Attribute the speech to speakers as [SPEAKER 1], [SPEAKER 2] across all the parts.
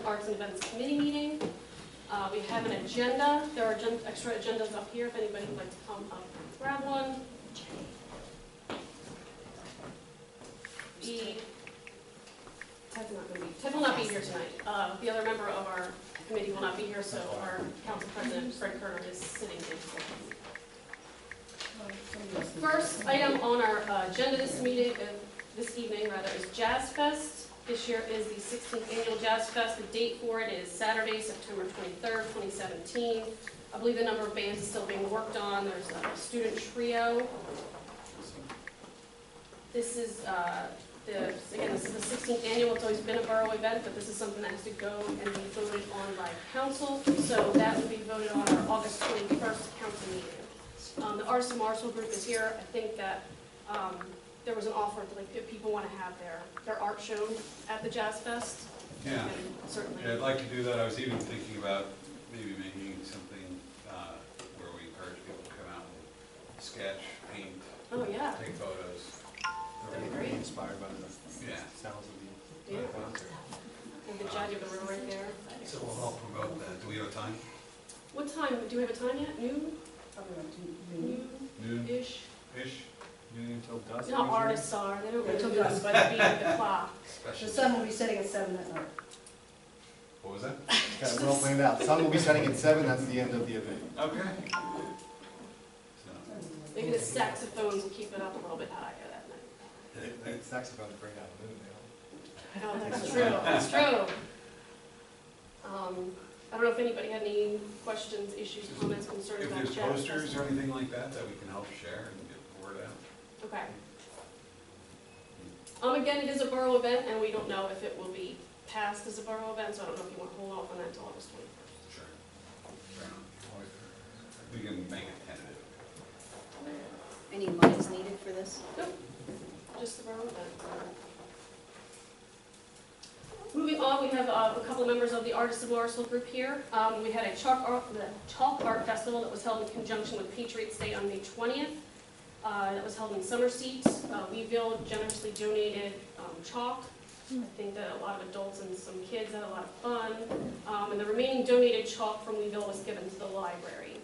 [SPEAKER 1] Arts and Events Committee meeting. We have an agenda. There are extra agendas up here if anybody would like to come up and grab one. Ted will not be here tonight. The other member of our committee will not be here, so our council president, Fred Kerner, is sitting in for him. First item on our agenda this evening, is Jazz Fest. This year is the 16th annual Jazz Fest. The date for it is Saturday, September 23rd, 2017. I believe the number of bands is still being worked on. There's a student trio. This is again, this is the 16th annual. It's always been a borough event, but this is something that has to go and be voted on by council. So that will be voted on our August 21st council meeting. The Artists of Morrisville group is here. I think that there was an offer to, like, if people want to have their art shown at the Jazz Fest.
[SPEAKER 2] Yeah,
[SPEAKER 1] certainly.
[SPEAKER 2] Yeah, I'd like to do that. I was even thinking about maybe making something where we encourage people to come out and sketch, paint, take photos.
[SPEAKER 1] That'd be great.
[SPEAKER 3] Inspired by the sounds of the concert.
[SPEAKER 1] And the judge of the room right there.
[SPEAKER 2] So we'll help promote that. Do we have a time?
[SPEAKER 1] What time? Do we have a time yet? Noon? Noon-ish?
[SPEAKER 3] Noon until dusk.
[SPEAKER 1] No, artists are. They don't really do this by the beat of the clock.
[SPEAKER 4] The sun will be setting at 7 that night.
[SPEAKER 2] What was that?
[SPEAKER 3] Got it well planned out. Sun will be setting at 7. That's the end of the event.
[SPEAKER 2] Okay.
[SPEAKER 1] Maybe the saxophones will keep it up a little bit higher that night.
[SPEAKER 3] The saxophones bring out the moon now.
[SPEAKER 1] Oh, that's true. That's true. I don't know if anybody had any questions, issues, comments, concerns
[SPEAKER 2] If
[SPEAKER 1] about
[SPEAKER 2] there's
[SPEAKER 1] Jazz
[SPEAKER 2] posters
[SPEAKER 1] Festival.
[SPEAKER 2] or anything like that that we can help share and get the word out.
[SPEAKER 1] Okay. Again, it is a borough event, and we don't know if it will be passed as a borough event, so I don't know if you want to hold off on that until August 21st.
[SPEAKER 2] Sure. Fair enough. We can make it tentative.
[SPEAKER 4] Any monies needed for this?
[SPEAKER 1] Nope, just the borough event. Moving on, we have a couple of members of the Artists of Morrisville group here. We had a chalk art festival that was held in conjunction with Patriots Day on May 20th. That was held in Summer Seat. Weeville generously donated chalk. I think that a lot of adults and some kids had a lot of fun. And the remaining donated chalk from Weeville was given to the library.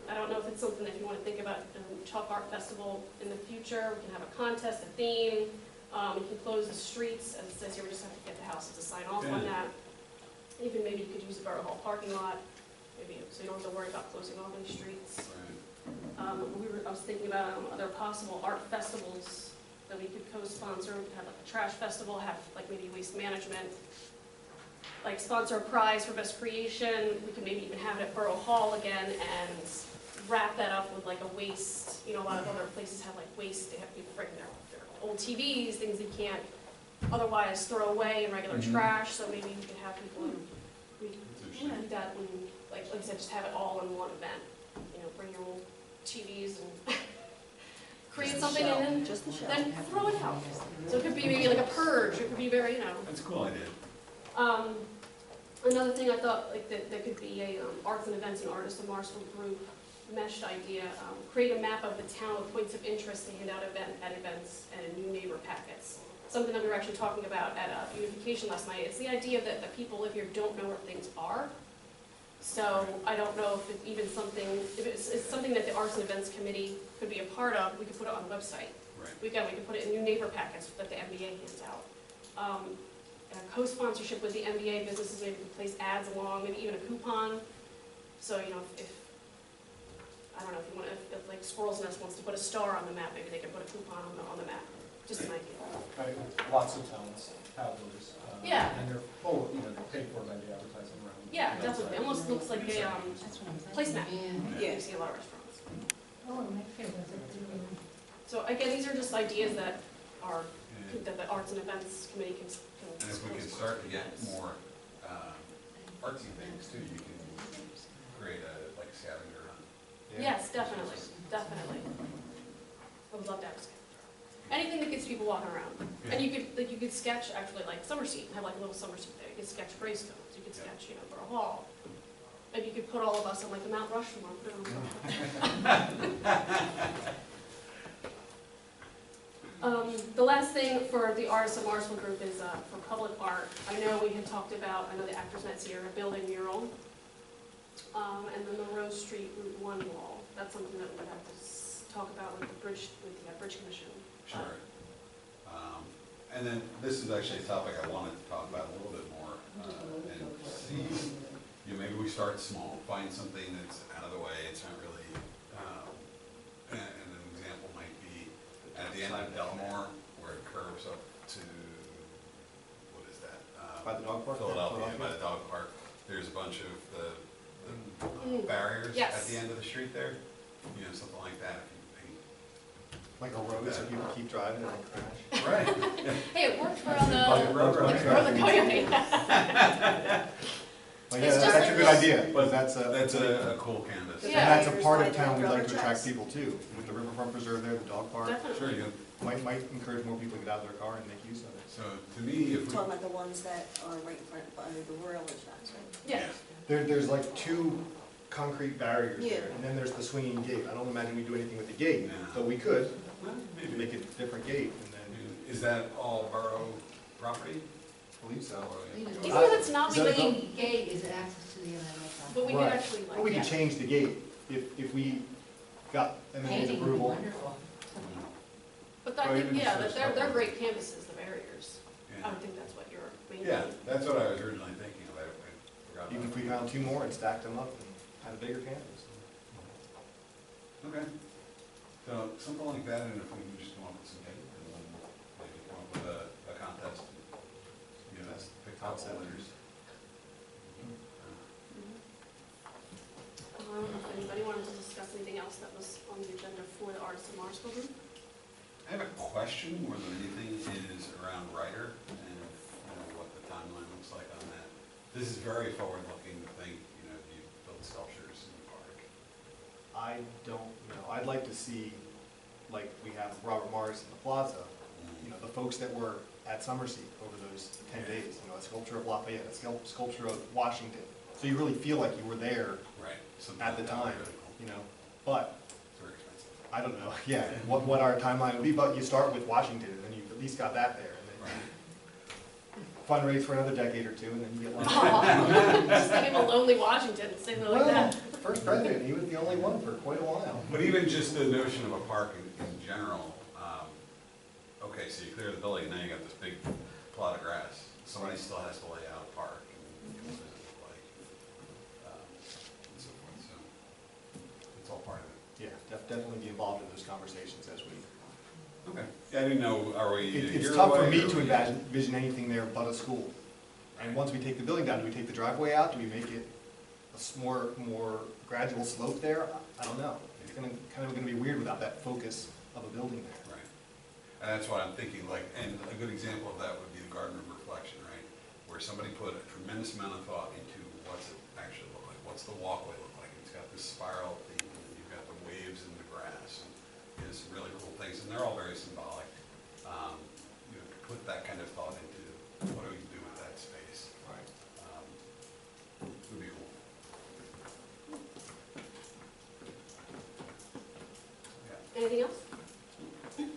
[SPEAKER 1] I don't know if it's something that you want to think about chalk art festival in the future. We can have a contest, a theme. We can close the streets, as it says here, we just have to get the houses to sign off on that. Even maybe you could use the Borough Hall parking lot, maybe, so you don't have to worry about closing off any streets.
[SPEAKER 2] Right.
[SPEAKER 1] I was thinking about other possible art festivals that we could co-sponsor. We could have like a trash festival, have like maybe waste management, like sponsor a prize for best creation. We could maybe even have it at Borough Hall again and wrap that up with like a waste. You know, a lot of other places have like waste. They have people bring their old TVs, things they can't otherwise throw away in regular trash. So maybe we could have people we do that and like I said, just have it all in one event. You know, bring your old TVs and create something and then throw it out. So it could be maybe like a purge. It could be very, you know.
[SPEAKER 2] That's a cool idea.
[SPEAKER 1] Another thing I thought like that could be a arts and events and artists of Morrisville group meshed idea. Create a map of the town with points of interest to hand out at events and in new neighbor packets. Something that we were actually talking about at beautification last night. It's the idea that the people live here don't know where things are. So I don't know if it's even something, if it's something that the Arts and Events Committee could be a part of. We could put it on the website.
[SPEAKER 2] Right.
[SPEAKER 1] We could put it in new neighbor packets that the MBA hands out. A co-sponsorship with the MBA businesses, maybe we could place ads along, maybe even a coupon. So, you know, if I don't know, if you want to, if like Squirrel's Nest wants to put a star on the map, maybe they can put a coupon on the map. Just an idea.
[SPEAKER 3] Right. Lots of towns have those.
[SPEAKER 1] Yeah.
[SPEAKER 3] And they're full, you know, they're paid for by the advertising around.
[SPEAKER 1] Yeah, definitely. It almost looks like a placemat.
[SPEAKER 4] Yeah.
[SPEAKER 1] You see a lot of restaurants.
[SPEAKER 5] Oh, my favorite.
[SPEAKER 1] So again, these are just ideas that are that the Arts and Events Committee can.
[SPEAKER 2] And if we can start to get more artsy things too, you can create a like scavenger hunt.
[SPEAKER 1] Yes, definitely, definitely. I would love to have a scavenger. Anything that gets people walking around.
[SPEAKER 2] Yeah.
[SPEAKER 1] And you could sketch actually like summer seat and have like a little summer seat there. You could sketch gravestones. You could sketch, you know, Borough Hall. Maybe you could put all of us on like the Mount Rushmore. Put it on The last thing for the Artists of Morrisville group is for public art. I know we had talked about, I know the Actors Net's here, a building mural. And then the Rose Street Route 1 wall. That's something that we would have to talk about with the Bridge Commission.
[SPEAKER 2] Sure. And then this is actually a topic I wanted to talk about a little bit more, and see, maybe we start small, find something that's out of the way, it's not really, and an example might be at the end of Delmore, where it curves up to, what is that?
[SPEAKER 3] By the dog park?
[SPEAKER 2] Philadelphia, by the dog park. There's a bunch of the barriers
[SPEAKER 1] Yes.
[SPEAKER 2] at the end of the street there, something like that.
[SPEAKER 3] Like a road, so people keep driving and they crash.
[SPEAKER 2] Right.
[SPEAKER 1] Hey, it worked for
[SPEAKER 3] Like a road runner.
[SPEAKER 1] for the coyote.
[SPEAKER 3] Well,
[SPEAKER 1] It's
[SPEAKER 3] yeah,
[SPEAKER 1] just
[SPEAKER 3] that's
[SPEAKER 1] like
[SPEAKER 3] a good
[SPEAKER 1] this.
[SPEAKER 3] idea, but that's
[SPEAKER 2] That's
[SPEAKER 3] a,
[SPEAKER 2] a cool canvas.
[SPEAKER 3] and
[SPEAKER 1] Yeah.
[SPEAKER 3] that's a part of
[SPEAKER 4] Like
[SPEAKER 3] town we'd like
[SPEAKER 4] rubber
[SPEAKER 3] to attract
[SPEAKER 4] tracks.
[SPEAKER 3] people to. With the Riverfront Preserve there, the dog park,
[SPEAKER 1] Definitely.
[SPEAKER 2] Sure, you.
[SPEAKER 3] might encourage more people to get out of their car and make use of it.
[SPEAKER 2] So to me, if we.
[SPEAKER 4] Talking about the ones that are right in front, under the Royal tracks, right?
[SPEAKER 1] Yeah.
[SPEAKER 3] There's like two concrete barriers
[SPEAKER 4] Yeah.
[SPEAKER 3] there, and then there's the swinging gate. I don't imagine we do anything with the gate,
[SPEAKER 2] No.
[SPEAKER 3] but we could
[SPEAKER 2] Well,
[SPEAKER 3] maybe
[SPEAKER 2] maybe.
[SPEAKER 3] make it a different gate, and then,
[SPEAKER 2] Is that all borough property?
[SPEAKER 3] I believe so.
[SPEAKER 1] Even if it's not, we
[SPEAKER 3] So-
[SPEAKER 1] could,
[SPEAKER 5] Swinging gate is access to the MMA
[SPEAKER 1] but we could
[SPEAKER 3] Right.
[SPEAKER 1] actually
[SPEAKER 3] Or we
[SPEAKER 1] like,
[SPEAKER 3] could
[SPEAKER 1] yeah.
[SPEAKER 3] change the gate if we got MMA's
[SPEAKER 5] Painting would be
[SPEAKER 3] approval.
[SPEAKER 5] wonderful.
[SPEAKER 1] But I
[SPEAKER 2] Or
[SPEAKER 1] think,
[SPEAKER 2] even
[SPEAKER 1] yeah,
[SPEAKER 2] just
[SPEAKER 1] that
[SPEAKER 2] a
[SPEAKER 1] they're
[SPEAKER 2] couple.
[SPEAKER 1] great canvases, the barriers. I
[SPEAKER 2] Yeah,
[SPEAKER 1] would think that's what you're mainly.
[SPEAKER 2] Yeah, that's what I was originally thinking of. I forgot
[SPEAKER 3] Even
[SPEAKER 2] about
[SPEAKER 3] if we found two more and stacked them up and had a bigger canvas.
[SPEAKER 2] that. Okay. So something like that, and if we can just come up with some data, and then maybe come up with a contest. That's pick top
[SPEAKER 3] Concept.
[SPEAKER 2] winners.
[SPEAKER 1] I don't know if anybody wanted to discuss anything else that was on the agenda for the Artists of Morrisville group?
[SPEAKER 2] I have a question more than anything is around Ryder and what the timeline looks like on that. This is very forward-looking to think, you build sculptures in the park.
[SPEAKER 3] I don't know. I'd like to see, like we have Robert Morris in the plaza, the folks that were at Summerseat over those 10 days, a sculpture of Lafayette, a sculpture of Washington. So you really feel like you were there
[SPEAKER 2] Right. Something
[SPEAKER 3] at the
[SPEAKER 2] like that would
[SPEAKER 3] time,
[SPEAKER 2] be really cool.
[SPEAKER 3] but
[SPEAKER 2] It's very expensive.
[SPEAKER 3] I don't know, yeah, what our timeline would be, but you start with Washington, and then you've at least got that there, and then you fundraise for another decade or two, and then you get one.
[SPEAKER 1] Just think of a lonely Washington, say it like that.
[SPEAKER 3] First president, he was the only one for quite a while.
[SPEAKER 2] But even just the notion of a park in general, okay, so you clear the building, and now you got this big plot of grass. Somebody still has to lay out a park, and what does it look like, and so forth, so it's all part of it.
[SPEAKER 3] Yeah, definitely be involved in those conversations as we.
[SPEAKER 2] Okay. Yeah, I didn't know, are we?
[SPEAKER 3] It's tough for me to envision anything there but a school. And once we take the building down, do we take the driveway out? Do we make it a more gradual slope there? I don't know. It's gonna be weird without that focus of a building there.
[SPEAKER 2] Right. And that's what I'm thinking, and a good example of that would be the Garden of Reflection, right? Where somebody put a tremendous amount of thought into what's it actually look like, what's the walkway look like? It's got this spiral theme, and you've got the waves in the grass, and some really cool things, and they're all very symbolic. Put that kind of thought into what do we do with that space?
[SPEAKER 3] Right.
[SPEAKER 2] Would be cool. Yeah.
[SPEAKER 1] Anything else?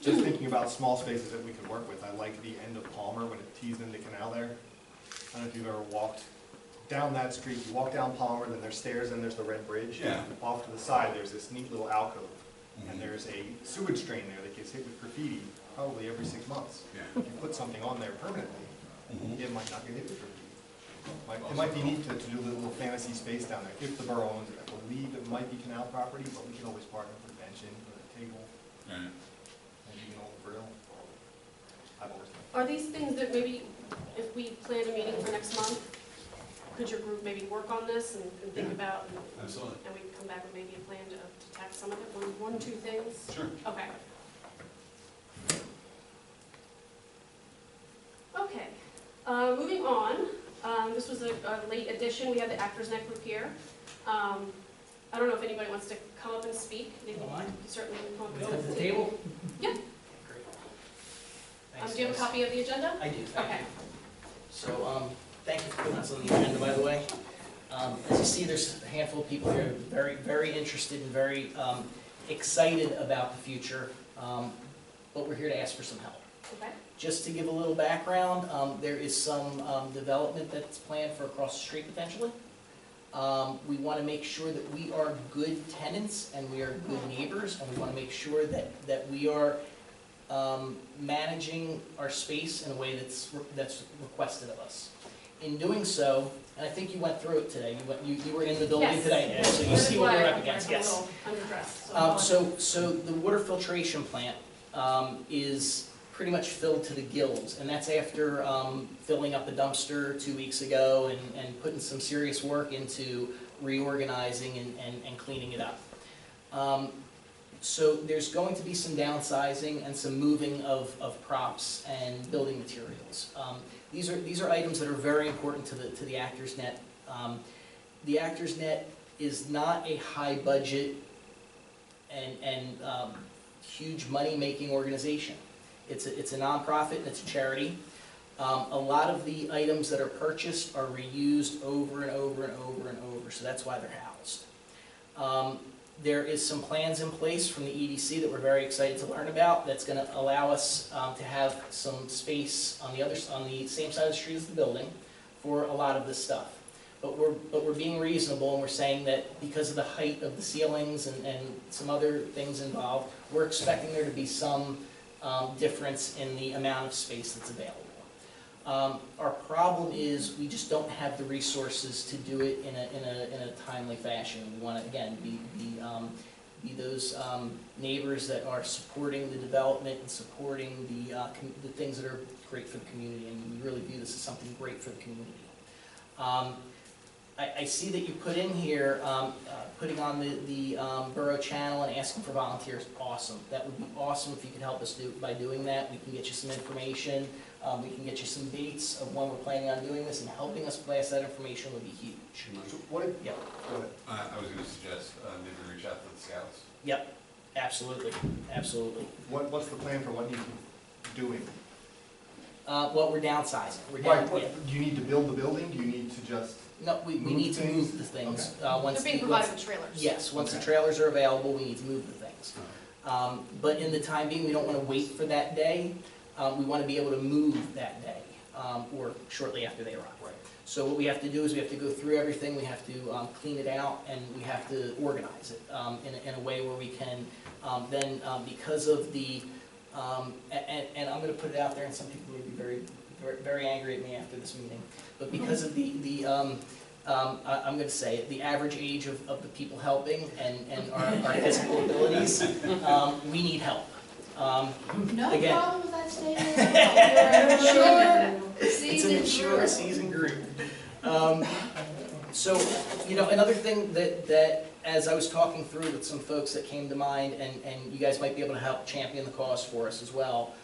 [SPEAKER 3] Just thinking about small spaces that we could work with, I like the end of Palmer when it tees into Canal there. I don't know if you've ever walked down that street. You walk down Palmer, then there's stairs, and there's the red bridge.
[SPEAKER 2] Yeah.
[SPEAKER 3] Off to the side, there's this neat little alcove.
[SPEAKER 2] Mhm.
[SPEAKER 3] And there's a sewage drain there that gets hit with graffiti probably every 6 months.
[SPEAKER 2] Yeah.
[SPEAKER 3] If you put something on there permanently,
[SPEAKER 2] Mhm.
[SPEAKER 3] it might not get hit with graffiti. It might be neat to do a little fantasy space down there, if the borough owns it. I believe it might be canal property, but we could always partner with a bench in, put a table,
[SPEAKER 2] Right.
[SPEAKER 3] maybe an old grill. I've always thought.
[SPEAKER 1] Are these things that maybe, if we plan a meeting for next month, could your group maybe work on this and think
[SPEAKER 2] Yeah.
[SPEAKER 1] about,
[SPEAKER 2] Absolutely.
[SPEAKER 1] and we can come back with maybe a plan to tackle some of it, one, two things?
[SPEAKER 2] Sure.
[SPEAKER 1] Okay. Okay, moving on, this was a late addition, we have the Actors Neck group here. I don't know if anybody wants to come up and speak, they can certainly come up and
[SPEAKER 6] Bill,
[SPEAKER 1] sit
[SPEAKER 6] at the
[SPEAKER 1] at
[SPEAKER 6] table?
[SPEAKER 1] Yeah.
[SPEAKER 6] Great. Thanks,
[SPEAKER 1] Do you have a
[SPEAKER 6] guys.
[SPEAKER 1] copy of the agenda?
[SPEAKER 6] I do, thank
[SPEAKER 1] Okay.
[SPEAKER 6] you. So, thank you for putting us on the agenda, by the way. As you see, there's a handful of people here very, very interested and very excited about the future. but we're here to ask for some help.
[SPEAKER 1] Okay.
[SPEAKER 6] Just to give a little background, there is some development that's planned for across the street potentially. We want to make sure that we are good tenants and we are good neighbors, and we want to make sure that we are managing our space in a way that's requested of us. In doing so, and I think you went through it today, you were in the building
[SPEAKER 1] Yes.
[SPEAKER 6] today, Ed, so you
[SPEAKER 1] That is
[SPEAKER 6] see what
[SPEAKER 1] why
[SPEAKER 6] we're
[SPEAKER 1] I-
[SPEAKER 6] up against,
[SPEAKER 1] I'm a
[SPEAKER 6] yes.
[SPEAKER 1] little underdressed, so
[SPEAKER 6] So the water filtration plant is pretty much filled to the gills, and that's after filling up a dumpster 2 weeks ago and putting some serious work into reorganizing and cleaning it up. So there's going to be some downsizing and some moving of props and building materials. These are items that are very important to the Actors Net. The Actors Net is not a high budget and huge money-making organization. It's a nonprofit and it's a charity. A lot of the items that are purchased are reused over and over and over and over, so that's why they're housed. There is some plans in place from the EDC that we're very excited to learn about that's going to allow us to have some space on the same side of the street as the building for a lot of this stuff. But we're being reasonable, and we're saying that because of the height of the ceilings and some other things involved, we're expecting there to be some difference in the amount of space that's available. Our problem is we just don't have the resources to do it in a timely fashion. We want to, again, be those neighbors that are supporting the development and supporting the things that are great for the community, and we really view this as something great for the community. I see that you put in here, putting on the Borough channel and asking for volunteers. Awesome. That would be awesome if you could help us by doing that. We can get you some information. We can get you some dates of when we're planning on doing this, and helping us blast that information would be huge.
[SPEAKER 3] So what if,
[SPEAKER 6] Yep.
[SPEAKER 3] go ahead.
[SPEAKER 2] I was gonna suggest, maybe reach out to the scouts.
[SPEAKER 6] Yep. Absolutely. Absolutely.
[SPEAKER 3] What's the plan for what you keep doing?
[SPEAKER 6] Well, we're downsizing. We're
[SPEAKER 3] Right,
[SPEAKER 6] down. Yeah.
[SPEAKER 3] do you need to build the building? Do you need to just?
[SPEAKER 6] No, we
[SPEAKER 3] Move
[SPEAKER 6] need to
[SPEAKER 3] things?
[SPEAKER 6] move the things.
[SPEAKER 1] they're
[SPEAKER 6] Once
[SPEAKER 1] being provided with trailers.
[SPEAKER 6] Yes, once the
[SPEAKER 3] Okay.
[SPEAKER 6] trailers are available, we need to move the things. But in the time being, we don't want to wait for that day. We want to be able to move that day, or shortly after they arrive.
[SPEAKER 3] Right.
[SPEAKER 6] So what we have to do is we have to go through everything, we have to clean it out, and we have to organize it in a way where we can then, because of the, and I'm going to put it out there, and some people may be very, very angry at me after this meeting, but because of I'm going to say it, the average age of the people helping and our physical abilities, we need help.
[SPEAKER 5] No
[SPEAKER 6] Again.
[SPEAKER 5] problem with that statement. You're a mature,
[SPEAKER 6] It's a
[SPEAKER 5] seasoned
[SPEAKER 6] mature,
[SPEAKER 5] group.
[SPEAKER 6] seasoned group. So, another thing that as I was talking through with some folks that came to mind, and you guys might be able to help champion the cause for us as well,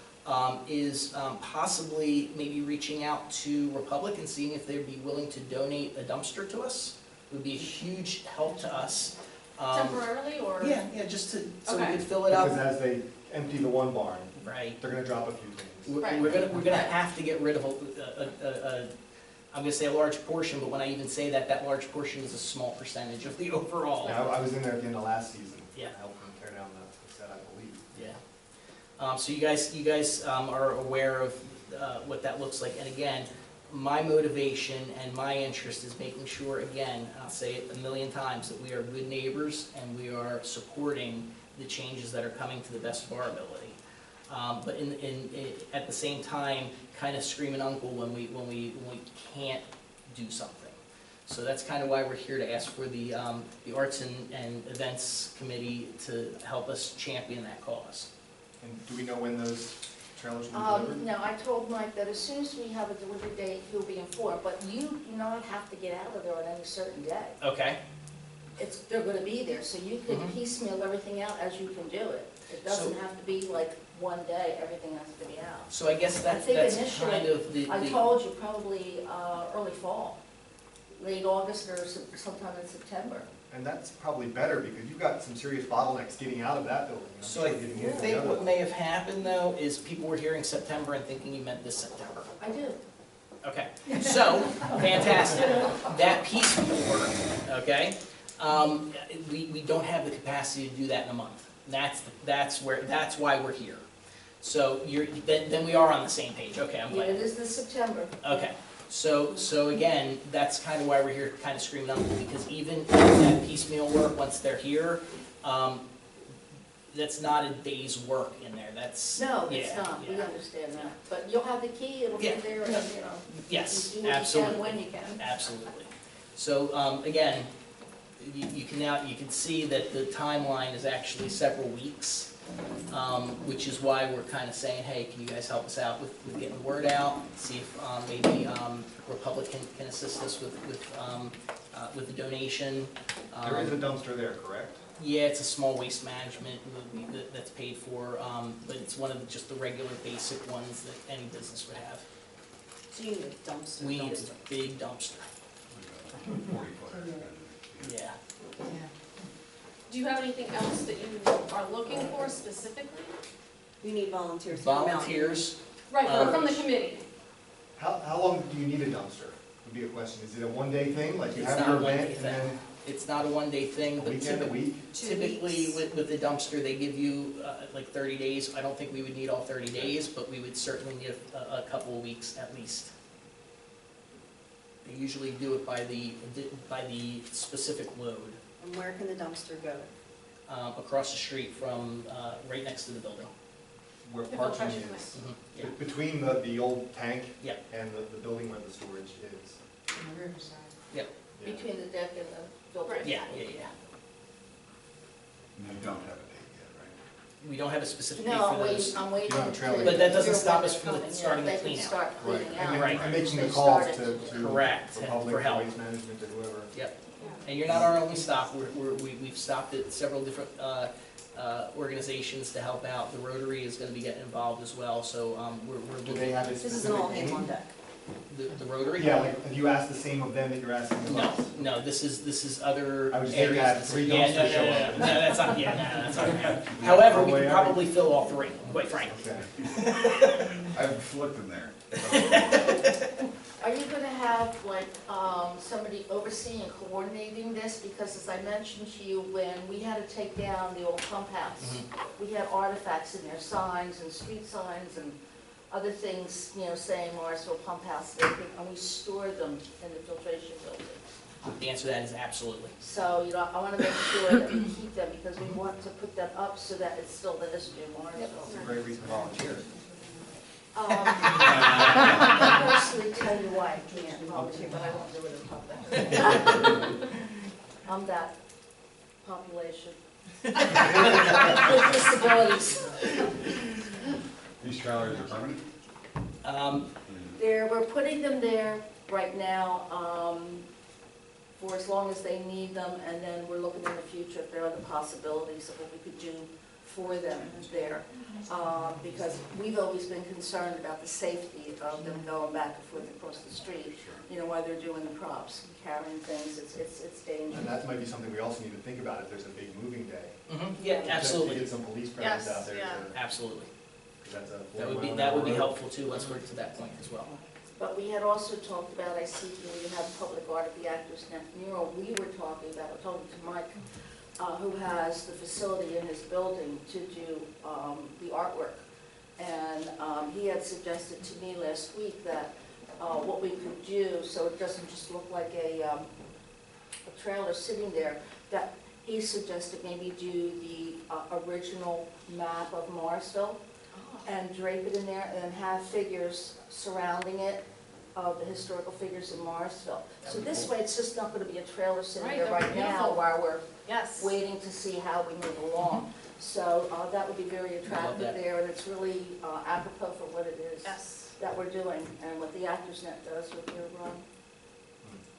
[SPEAKER 6] is possibly maybe reaching out to Republic and seeing if they'd be willing to donate a dumpster to us. It would be a huge help to us.
[SPEAKER 1] Temporarily, or?
[SPEAKER 6] Yeah, just so we
[SPEAKER 1] Okay.
[SPEAKER 6] could fill it up.
[SPEAKER 3] Because as they empty the one barn,
[SPEAKER 6] Right.
[SPEAKER 3] they're gonna drop a few things.
[SPEAKER 1] Right.
[SPEAKER 6] We're gonna have to get rid of I'm gonna say a large portion, but when I even say that, that large portion is a small percentage of the overall.
[SPEAKER 3] Yeah, I was in there at the end of last season.
[SPEAKER 6] Yeah.
[SPEAKER 3] Helping them tear down the set, I believe.
[SPEAKER 6] Yeah. So you guys are aware of what that looks like, and again, my motivation and my interest is making sure, again, I'll say it a million times, that we are good neighbors and we are supporting the changes that are coming to the best of our ability. But at the same time, kind of screaming uncle when we can't do something. So that's kind of why we're here, to ask for the Arts and Events Committee to help us champion that cause.
[SPEAKER 3] And do we know when those trailers will be delivered?
[SPEAKER 7] No, I told Mike that as soon as we have a delivery date, he'll be informed, but you do not have to get out of there on any certain day.
[SPEAKER 6] Okay.
[SPEAKER 7] They're gonna be there, so you can
[SPEAKER 6] Mhm.
[SPEAKER 7] piecemeal everything out as you can do it. It doesn't have to be like one day, everything has to be out.
[SPEAKER 6] So I guess
[SPEAKER 7] I think
[SPEAKER 6] that's
[SPEAKER 7] initially,
[SPEAKER 6] kind of the...
[SPEAKER 7] I told you probably early fall, late August or sometime in September.
[SPEAKER 3] And that's probably better, because you've got some serious bottlenecks getting out of that building. I'm
[SPEAKER 6] So
[SPEAKER 3] sure
[SPEAKER 6] I
[SPEAKER 3] getting into the
[SPEAKER 6] think
[SPEAKER 3] other
[SPEAKER 6] what
[SPEAKER 3] one.
[SPEAKER 6] may have happened, though, is people were hearing September and thinking you meant this September.
[SPEAKER 7] I do.
[SPEAKER 6] Okay, so, fantastic. That piece will work, okay? We don't have the capacity to do that in a month. That's why we're here. So then we are on the same page, okay, I'm
[SPEAKER 7] Yeah,
[SPEAKER 6] glad.
[SPEAKER 7] it is this September.
[SPEAKER 6] Okay, so again, that's kind of why we're here, kind of screaming up, because even that piecemeal work, once they're here, that's not a day's work in there, that's.
[SPEAKER 7] No, it's
[SPEAKER 6] yeah,
[SPEAKER 7] not, we
[SPEAKER 6] yeah.
[SPEAKER 7] understand that, but you'll have the key, it'll be
[SPEAKER 6] Yeah,
[SPEAKER 7] there, and, you know.
[SPEAKER 6] Yes,
[SPEAKER 7] you do what you can
[SPEAKER 6] absolutely.
[SPEAKER 7] when you can.
[SPEAKER 6] Absolutely. So, again, you can see that the timeline is actually several weeks, which is why we're kind of saying, hey, can you guys help us out with getting the word out? See if, maybe, Republic can assist us with the donation.
[SPEAKER 3] There is a dumpster there, correct?
[SPEAKER 6] Yeah, it's a small waste management that's paid for, but it's one of just the regular basic ones that any business would have.
[SPEAKER 4] So you need a dumpster.
[SPEAKER 6] We need a big dumpster,
[SPEAKER 2] Like a 40-footer.
[SPEAKER 6] yeah.
[SPEAKER 1] Do you have anything else that you are looking for specifically?
[SPEAKER 4] You need volunteers to come out.
[SPEAKER 6] Volunteers,
[SPEAKER 1] Right, from the committee.
[SPEAKER 3] How long do you need a dumpster, would be a question. Is it a one-day thing, like you
[SPEAKER 6] It's
[SPEAKER 3] have
[SPEAKER 6] not
[SPEAKER 3] your
[SPEAKER 6] a one-day
[SPEAKER 3] event and then
[SPEAKER 6] it's not a one-day thing,
[SPEAKER 3] a
[SPEAKER 6] but
[SPEAKER 3] weekend, a week?
[SPEAKER 6] typically with the dumpster, they give you like 30 days. I don't think we would need all 30 days, but we would certainly need a couple of weeks at least. They usually do it by the specific load,
[SPEAKER 4] And where can the dumpster go?
[SPEAKER 6] across the street from, right next to the building.
[SPEAKER 3] Where
[SPEAKER 1] The
[SPEAKER 3] parking
[SPEAKER 1] filtration
[SPEAKER 3] is?
[SPEAKER 6] Mhm, yeah.
[SPEAKER 3] Between the old tank
[SPEAKER 6] Yeah.
[SPEAKER 3] and the building where the storage is? Yeah.
[SPEAKER 7] Between the deck and the filter.
[SPEAKER 1] Right.
[SPEAKER 6] Yeah.
[SPEAKER 2] And you don't have a date yet, right?
[SPEAKER 6] We don't have a specific date
[SPEAKER 7] No,
[SPEAKER 6] for those.
[SPEAKER 7] I'm waiting.
[SPEAKER 3] You don't have a trailer.
[SPEAKER 7] to
[SPEAKER 6] But that doesn't
[SPEAKER 7] hear
[SPEAKER 6] stop
[SPEAKER 7] when
[SPEAKER 6] us
[SPEAKER 7] they're
[SPEAKER 6] from
[SPEAKER 7] coming.
[SPEAKER 6] starting the
[SPEAKER 7] Yeah, they
[SPEAKER 6] cleanup.
[SPEAKER 7] can start cleaning out.
[SPEAKER 6] Right.
[SPEAKER 3] And making the
[SPEAKER 7] They
[SPEAKER 3] calls
[SPEAKER 7] started.
[SPEAKER 3] to
[SPEAKER 6] Correct,
[SPEAKER 3] Republic,
[SPEAKER 6] for help.
[SPEAKER 3] Waste Management, to whoever.
[SPEAKER 6] Yep. And you're not our only stop. We've stopped at several different organizations to help out. The Rotary is going to be getting involved as well, so we're
[SPEAKER 3] Do
[SPEAKER 6] looking.
[SPEAKER 3] they have a
[SPEAKER 4] This is an
[SPEAKER 3] specific
[SPEAKER 4] all hands on
[SPEAKER 3] name?
[SPEAKER 4] deck.
[SPEAKER 6] The Rotary?
[SPEAKER 3] Yeah, like, have you asked the same of them that you're asking of
[SPEAKER 6] No,
[SPEAKER 3] us?
[SPEAKER 6] no, this is other
[SPEAKER 3] I was
[SPEAKER 6] areas.
[SPEAKER 3] thinking that 3
[SPEAKER 6] Yeah,
[SPEAKER 3] dumpsters show up.
[SPEAKER 6] No, that's not, yeah, no, that's not. However, we could probably fill all 3, quite frankly.
[SPEAKER 3] Okay.
[SPEAKER 2] I've looked in there.
[SPEAKER 7] Are you gonna have like, somebody overseeing and coordinating this? Because as I mentioned to you, when we had to take down the old pump house, we had artifacts in there, signs and street signs and other things, you know, saying Morrisville Pump House and everything, and we stored them in the filtration building.
[SPEAKER 6] The answer to that is absolutely.
[SPEAKER 7] So, you know, I wanna make sure that we keep them because we want to put them up so that it's still the history of Morrisville.
[SPEAKER 3] It's a great reason to volunteer.
[SPEAKER 7] I personally tell you why I can't volunteer, but I won't do it in public. I'm that population. With disabilities.
[SPEAKER 2] These trailers are permanent?
[SPEAKER 7] We're putting them there right now, for as long as they need them, and then we're looking in the future if there are other possibilities of what we could do for them there. Because we've always been concerned about the safety of them going back and forth across the street, you know, while they're doing the props, and carrying things, it's dangerous.
[SPEAKER 3] And that might be something we also need to think about if there's a big moving day.
[SPEAKER 6] Yeah,
[SPEAKER 3] To
[SPEAKER 6] absolutely,
[SPEAKER 3] get some police presence
[SPEAKER 5] Yes,
[SPEAKER 3] out there.
[SPEAKER 5] yeah.
[SPEAKER 6] absolutely.
[SPEAKER 3] Because that's a
[SPEAKER 6] That would
[SPEAKER 3] 40
[SPEAKER 6] be
[SPEAKER 3] mile road.
[SPEAKER 6] helpful too, once we're to that point as well.
[SPEAKER 7] But we had also talked about, I see you have public art at the Actors Mural, we were talking about, I told to Mike, who has the facility in his building to do the artwork. And he had suggested to me last week that what we could do, so it doesn't just look like a trailer sitting there, that he suggested maybe do the original map of Morrisville and drape it in there and then have figures surrounding it, of the historical figures in Morrisville. So this way, it's just not gonna be a trailer sitting
[SPEAKER 5] Right,
[SPEAKER 7] there
[SPEAKER 5] that'd
[SPEAKER 7] right
[SPEAKER 5] be
[SPEAKER 7] now
[SPEAKER 5] beautiful.
[SPEAKER 7] while we're
[SPEAKER 5] Yes.
[SPEAKER 7] waiting to see how we move along. So that would be very attractive
[SPEAKER 6] that.
[SPEAKER 7] there, and it's really apropos for what it is
[SPEAKER 5] Yes,
[SPEAKER 7] that we're doing and what the Actors Net does with their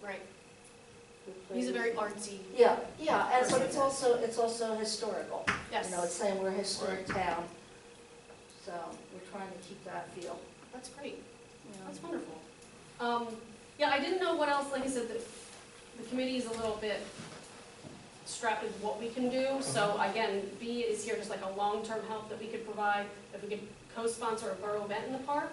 [SPEAKER 5] right.
[SPEAKER 7] with
[SPEAKER 5] He's a very
[SPEAKER 7] plays.
[SPEAKER 5] artsy,
[SPEAKER 7] Yeah, yeah, and but it's also historical.
[SPEAKER 5] yes.
[SPEAKER 7] You know, it's saying we're a historic town, so we're trying to keep that feel.
[SPEAKER 1] That's great.
[SPEAKER 7] you know.
[SPEAKER 1] That's wonderful. Yeah, I didn't know what else, like I said, the committee is a little bit strapped with what we can do. So again, B is here just like a long-term help that we could provide, if we could co-sponsor a borough event in the park.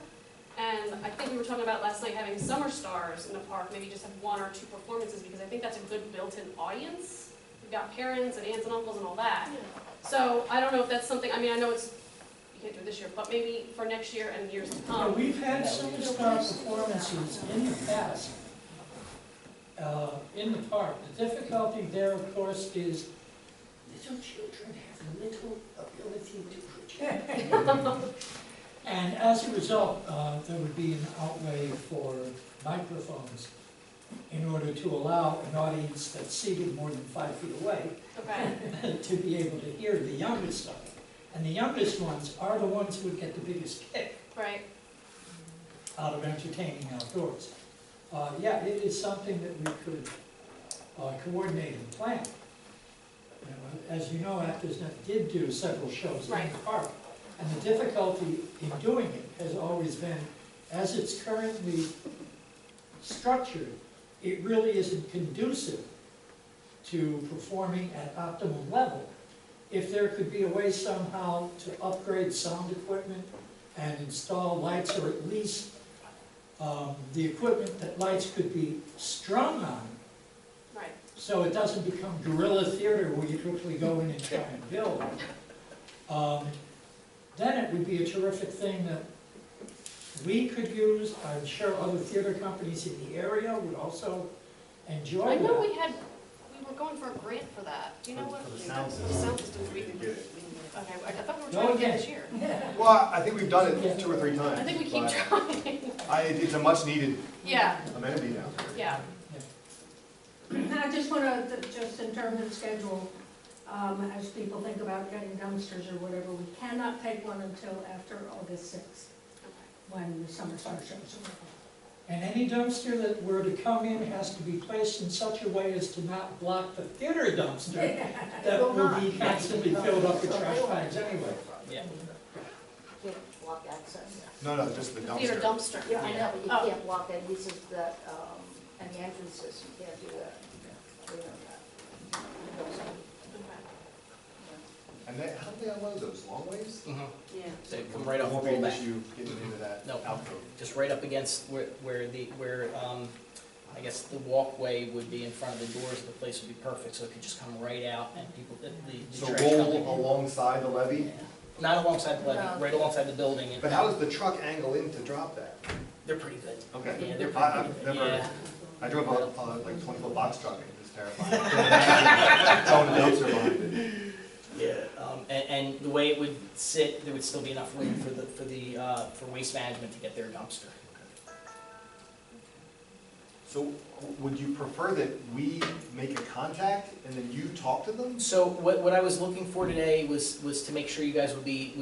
[SPEAKER 1] And I think we were talking about last night having summer stars in the park, maybe just have 1 or 2 performances, because I think that's a good built-in audience. We've got parents and aunts and uncles and all that. So I don't know if that's something, I mean, I know it's, you can't do it this year, but maybe for next year and years to
[SPEAKER 5] Yeah,
[SPEAKER 1] come.
[SPEAKER 5] we've had superstar performances in the past, in the park. The difficulty there, of course, is little children have little ability to project. And as a result, there would be an outlay for microphones in order to allow an audience that's seated more than 5 feet away
[SPEAKER 1] Okay,
[SPEAKER 5] to be able to hear the youngest of them. And the youngest ones are the ones who would get the biggest kick
[SPEAKER 1] right.
[SPEAKER 5] out of entertaining outdoors. Yeah, it is something that we could coordinate and plan. You know, as you know, Actors Net did do several shows in
[SPEAKER 1] Right.
[SPEAKER 5] the park. And the difficulty in doing it has always been, as it's currently structured, it really isn't conducive to performing at optimum level. If there could be a way somehow to upgrade sound equipment and install lights, or at least the equipment that lights could be strung on,
[SPEAKER 1] Right.
[SPEAKER 5] so it doesn't become guerrilla theater where you quickly go in and try and build, then it would be a terrific thing that we could use. I'm sure other theater companies in the area would also enjoy
[SPEAKER 1] I
[SPEAKER 5] that.
[SPEAKER 1] know we were going for a grant for that. Do you know what?
[SPEAKER 3] For the sound
[SPEAKER 1] For the
[SPEAKER 3] system.
[SPEAKER 1] sound systems,
[SPEAKER 3] We could get it.
[SPEAKER 1] okay, I thought we were
[SPEAKER 5] Go
[SPEAKER 1] trying to get
[SPEAKER 5] again.
[SPEAKER 1] this year.
[SPEAKER 3] Well, I think we've done it 2 or 3 times.
[SPEAKER 1] I think we keep
[SPEAKER 3] but
[SPEAKER 1] trying.
[SPEAKER 3] It's a much needed
[SPEAKER 1] Yeah,
[SPEAKER 3] amenity now.
[SPEAKER 1] yeah.
[SPEAKER 8] I just want to, just in terms of schedule, as people think about getting dumpsters or whatever, we cannot take one until after August 6th, when the summer star shows are over.
[SPEAKER 5] And any dumpster that were to come in has to be placed in such a way as to not block the theater dumpster that will be constantly filled up with trash bags anyway.
[SPEAKER 6] Yeah.
[SPEAKER 7] Can't block access.
[SPEAKER 3] No, just the
[SPEAKER 1] Theater
[SPEAKER 3] dumpster.
[SPEAKER 1] dumpster.
[SPEAKER 7] Yeah, I know, but
[SPEAKER 1] Oh.
[SPEAKER 7] you can't block any uses that, and the entrances, you can't do that. We know that.
[SPEAKER 3] And how do they unload those, long ways?
[SPEAKER 4] Yeah.
[SPEAKER 6] So it come right off the
[SPEAKER 3] Won't be an
[SPEAKER 6] wall back.
[SPEAKER 3] issue getting into that
[SPEAKER 6] No.
[SPEAKER 3] alcove.
[SPEAKER 6] Just right up against where I guess the walkway would be in front of the doors of the place would be perfect, so it could just come right out and people, the
[SPEAKER 3] So
[SPEAKER 6] trash
[SPEAKER 3] roll
[SPEAKER 6] company.
[SPEAKER 3] alongside the levee?
[SPEAKER 6] Yeah. Not alongside the levee,
[SPEAKER 7] No.
[SPEAKER 6] right alongside the building. and-
[SPEAKER 3] But how does the truck angle in to drop that?
[SPEAKER 6] They're pretty good.
[SPEAKER 3] Okay.
[SPEAKER 6] Yeah, they're
[SPEAKER 3] I've
[SPEAKER 6] pretty good.
[SPEAKER 3] never,
[SPEAKER 6] Yeah.
[SPEAKER 3] I drove a like 20-foot box truck and it was terrifying. Throwing a dumpster behind it.
[SPEAKER 6] Yeah, and the way it would sit, there would still be enough room for waste management to get their dumpster.
[SPEAKER 3] So would you prefer that we make a contact and then you talk to them?
[SPEAKER 6] So what I was looking for today was to make sure you guys would be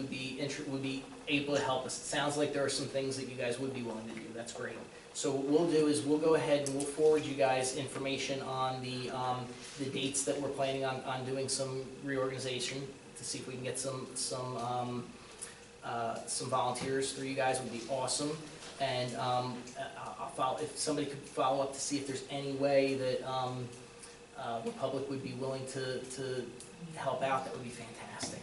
[SPEAKER 6] able to help us. It sounds like there are some things that you guys would be willing to do, that's great. So what we'll do is we'll go ahead and we'll forward you guys information on the dates that we're planning on doing some reorganization to see if we can get some volunteers through you guys would be awesome. And I'll follow, if somebody could follow up to see if there's any way that the public would be willing to help out, that would be fantastic.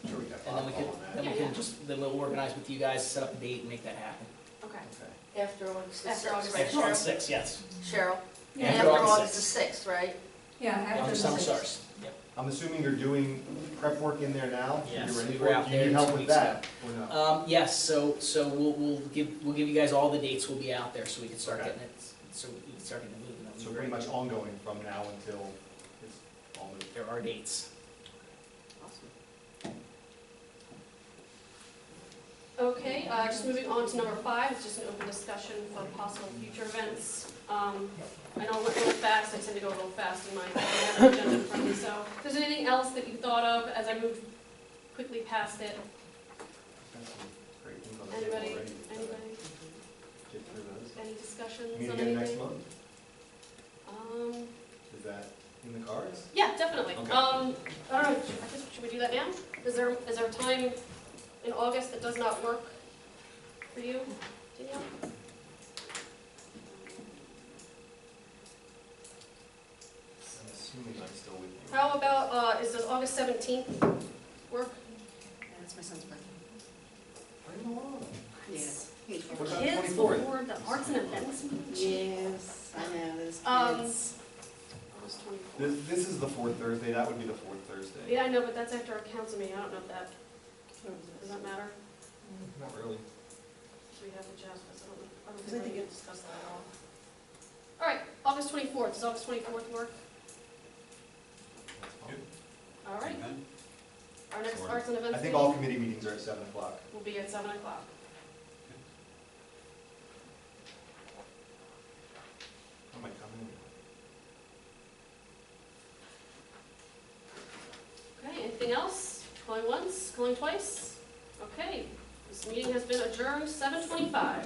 [SPEAKER 3] Sure, we got
[SPEAKER 6] And then we
[SPEAKER 3] Bob
[SPEAKER 6] could,
[SPEAKER 3] on that.
[SPEAKER 6] then we
[SPEAKER 1] Yeah,
[SPEAKER 6] can
[SPEAKER 1] yeah.
[SPEAKER 6] just, then we'll organize with you guys, set up a date and make that happen.
[SPEAKER 1] Okay.
[SPEAKER 3] Okay.
[SPEAKER 7] After August the
[SPEAKER 1] After
[SPEAKER 7] 6th,
[SPEAKER 1] August
[SPEAKER 7] right,
[SPEAKER 6] After August
[SPEAKER 7] Cheryl?
[SPEAKER 6] 6th, yes.
[SPEAKER 7] Cheryl?
[SPEAKER 8] Yeah.
[SPEAKER 7] After
[SPEAKER 6] August
[SPEAKER 7] August the 6th, right?
[SPEAKER 8] Yeah,
[SPEAKER 6] After
[SPEAKER 8] after the
[SPEAKER 6] summer
[SPEAKER 8] 6th.
[SPEAKER 6] starts. Yep.
[SPEAKER 3] I'm assuming you're doing prep work in there now?
[SPEAKER 6] Yes,
[SPEAKER 3] You're ready
[SPEAKER 6] we
[SPEAKER 3] for
[SPEAKER 6] were
[SPEAKER 3] it?
[SPEAKER 6] out
[SPEAKER 3] Do you
[SPEAKER 6] there
[SPEAKER 3] need help
[SPEAKER 6] 2
[SPEAKER 3] with
[SPEAKER 6] weeks
[SPEAKER 3] that or no?
[SPEAKER 6] Yes, so we'll give you guys all the dates will be out there, so we can start
[SPEAKER 3] Okay.
[SPEAKER 6] getting it, so we can start getting it moving. That would be
[SPEAKER 3] So
[SPEAKER 6] great.
[SPEAKER 3] pretty much ongoing from now until it's all moved.
[SPEAKER 6] There are dates.
[SPEAKER 1] Okay, just moving on to number 5, it's just an open discussion for possible future events. I know I went a little fast, I tend to go a little fast in my agenda in front of me, so if there's anything else that you thought of as I moved quickly past it,
[SPEAKER 3] Got some great things on the table
[SPEAKER 1] anybody,
[SPEAKER 3] already.
[SPEAKER 1] anybody,
[SPEAKER 3] Get through those.
[SPEAKER 1] any discussions
[SPEAKER 3] You meet
[SPEAKER 1] on
[SPEAKER 3] again next
[SPEAKER 1] anything?
[SPEAKER 3] month? Is that in the cards?
[SPEAKER 1] Yeah, definitely.
[SPEAKER 3] Okay.
[SPEAKER 1] I don't know, I guess, should we do that now? Is there a time in August that does not work for you, Danielle?
[SPEAKER 3] I'm assuming I'm still with you.
[SPEAKER 1] How about, does August 17th work?
[SPEAKER 4] That's my son's birthday.
[SPEAKER 3] Bring them along.
[SPEAKER 4] Yes.
[SPEAKER 3] What about
[SPEAKER 1] Kids
[SPEAKER 3] 24th?
[SPEAKER 1] before the arts and events meeting?
[SPEAKER 4] Yes, I know, those kids.
[SPEAKER 1] August 24th.
[SPEAKER 3] This is the fourth Thursday, that would be the fourth Thursday.
[SPEAKER 1] Yeah, I know, but that's after our council meeting, I don't know if that, does that matter?
[SPEAKER 3] Not really.
[SPEAKER 1] So we have the jazz fest, I don't
[SPEAKER 4] Because I
[SPEAKER 1] think
[SPEAKER 4] think
[SPEAKER 1] we
[SPEAKER 4] it's-
[SPEAKER 1] discussed that at all. All right, August 24th, does August 24th work?
[SPEAKER 3] That's fine.
[SPEAKER 1] All right,
[SPEAKER 2] Amen.
[SPEAKER 1] our next
[SPEAKER 2] Sure.
[SPEAKER 1] arts and events
[SPEAKER 3] I think
[SPEAKER 1] meeting
[SPEAKER 3] all committee meetings are at 7 o'clock.
[SPEAKER 1] will be at 7 o'clock.
[SPEAKER 3] I might come in.
[SPEAKER 1] Okay, anything else? Going once, going twice? Okay, this meeting has been adjourned 7:25.